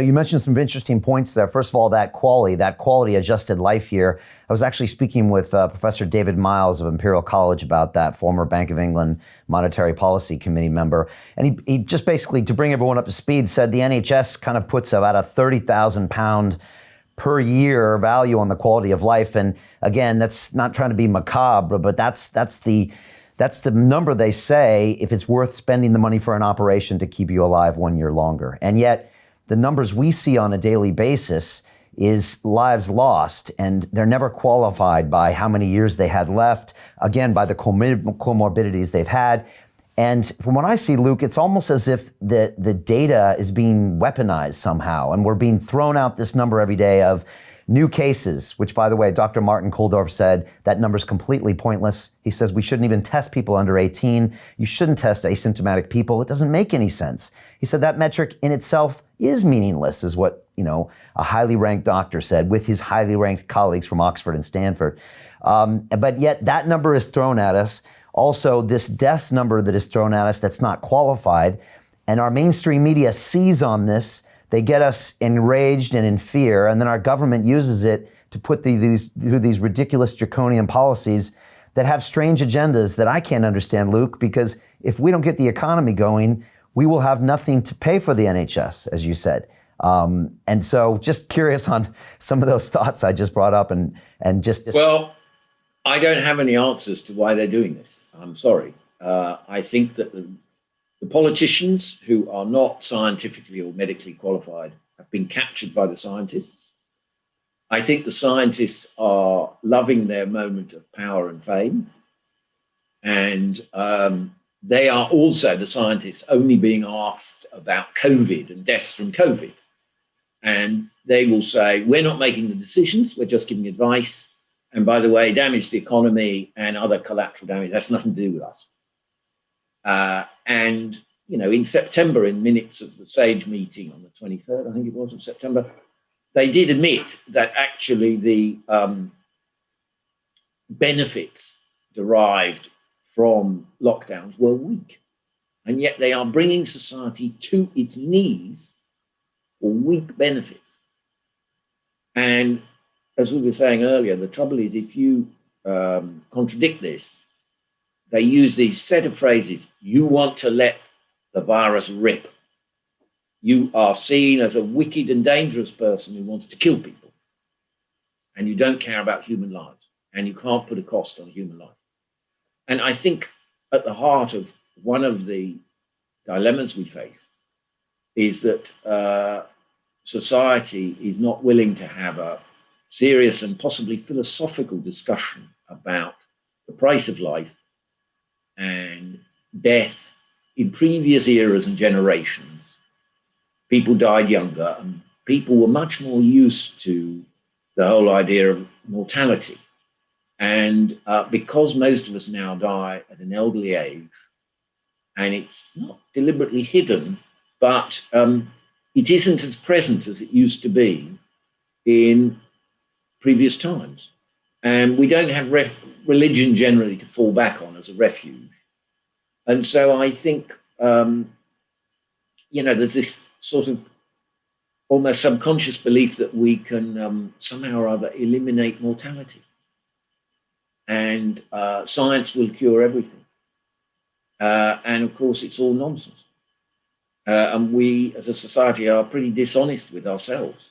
You mentioned some interesting points there. First of all, that quality adjusted life year. I was actually speaking with Professor David Miles of Imperial College about that, former Bank of England Monetary Policy Committee member. And he just basically, to bring everyone up to speed, said the NHS kind of puts about a £30,000 per year value on the quality of life. And again, that's not trying to be macabre, but that's the number they say if it's worth spending the money for an operation to keep you alive 1 year longer. And yet the numbers we see on a daily basis is lives lost, and they're never qualified by how many years they had left, again, by the comorbidities they've had. And from what I see, Luke, it's almost as if the data is being weaponized somehow, and we're being thrown out this number every day of new cases, which, by the way, Dr. Martin Kulldorff said that number is completely pointless. He says we shouldn't even test people under 18. You shouldn't test asymptomatic people. It doesn't make any sense. He said that metric in itself is meaningless, is what, a highly ranked doctor said with his highly ranked colleagues from Oxford and Stanford. But yet that number is thrown at us. Also, this deaths number that is thrown at us that's not qualified. And our mainstream media sees on this. They get us enraged and in fear, and then our government uses it to put through these ridiculous draconian policies that have strange agendas that I can't understand, Luke, because if we don't get the economy going, we will have nothing to pay for the NHS, as you said. And so just curious on some of those thoughts I just brought up and just... Well, I don't have any answers to why they're doing this. I'm sorry. I think that the politicians who are not scientifically or medically qualified have been captured by the scientists. I think the scientists are loving their moment of power and fame. And they are also, the scientists, only being asked about COVID and deaths from COVID. And they will say, we're not making the decisions, we're just giving advice. And by the way, damage to the economy and other collateral damage, that's nothing to do with us. And, in September, in minutes of the SAGE meeting on the 23rd, I think it was, of September, they did admit that actually the benefits derived from lockdowns were weak. And yet they are bringing society to its knees for weak benefits. And as we were saying earlier, the trouble is if you contradict this, they use these set of phrases. You want to let the virus rip. You are seen as a wicked and dangerous person who wants to kill people. And you don't care about human lives. And you can't put a cost on human life. And I think at the heart of one of the dilemmas we face is that society is not willing to have a serious and possibly philosophical discussion about the price of life and death. In previous eras and generations, people died younger and people were much more used to the whole idea of mortality. And because most of us now die at an elderly age, and it's not deliberately hidden, but it isn't as present as it used to be in previous times. And we don't have religion generally to fall back on as a refuge. And so I think, there's this sort of almost subconscious belief that we can somehow or other eliminate mortality. And science will cure everything. And of course, it's all nonsense. And we as a society are pretty dishonest with ourselves.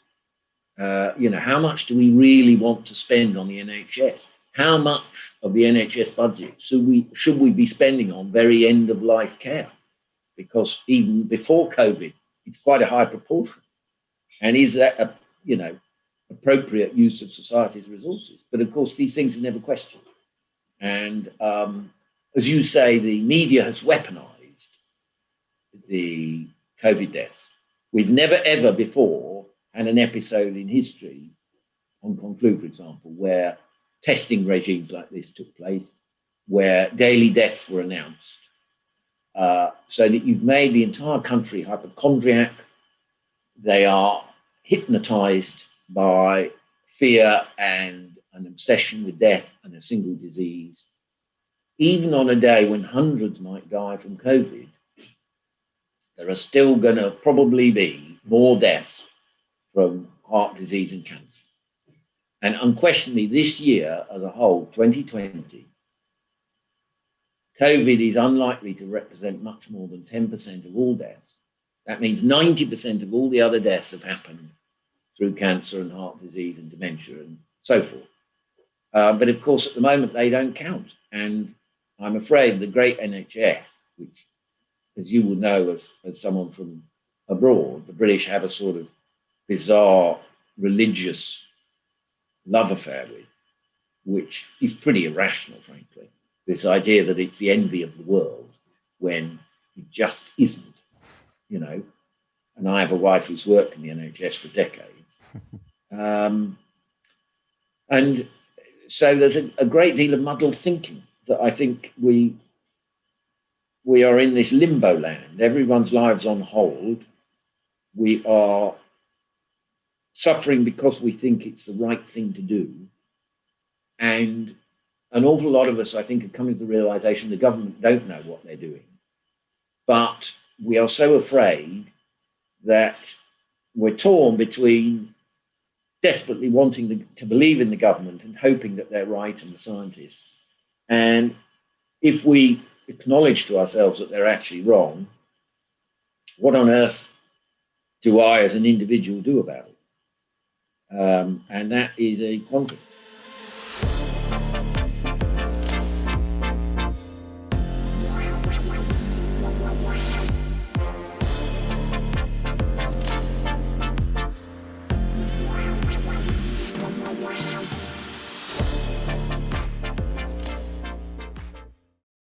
How much do we really want to spend on the NHS? How much of the NHS budget should we be spending on very end of life care? Because even before COVID, it's quite a high proportion. And is that appropriate use of society's resources? But of course, these things are never questioned. And as you say, the media has weaponized the COVID deaths. We've never, ever before had an episode in history, Hong Kong flu, for example, where testing regimes like this took place, where daily deaths were announced, so that you've made the entire country hypochondriac. They are hypnotized by fear and an obsession with death and a single disease. Even on a day when hundreds might die from COVID, there are still going to probably be more deaths from heart disease and cancer. And unquestionably, this year as a whole, 2020, COVID is unlikely to represent much more than 10% of all deaths. That means 90% of all the other deaths have happened through cancer and heart disease and dementia and so forth. But of course, at the moment, they don't count. And I'm afraid the great NHS, which, as you will know as someone from abroad, the British have a sort of bizarre religious love affair with, which is pretty irrational, frankly. This idea that it's the envy of the world when it just isn't, you know. And I have a wife who's worked in the NHS for decades. And so there's a great deal of muddled thinking that I think we are in this limbo land. Everyone's lives on hold. We are suffering because we think it's the right thing to do. And an awful lot of us, I think, are coming to the realization the government don't know what they're doing. But we are so afraid that we're torn between desperately wanting to believe in the government and hoping that they're right and the scientists. And if we acknowledge to ourselves that they're actually wrong, what on earth do I as an individual do about it? And that is a quandary.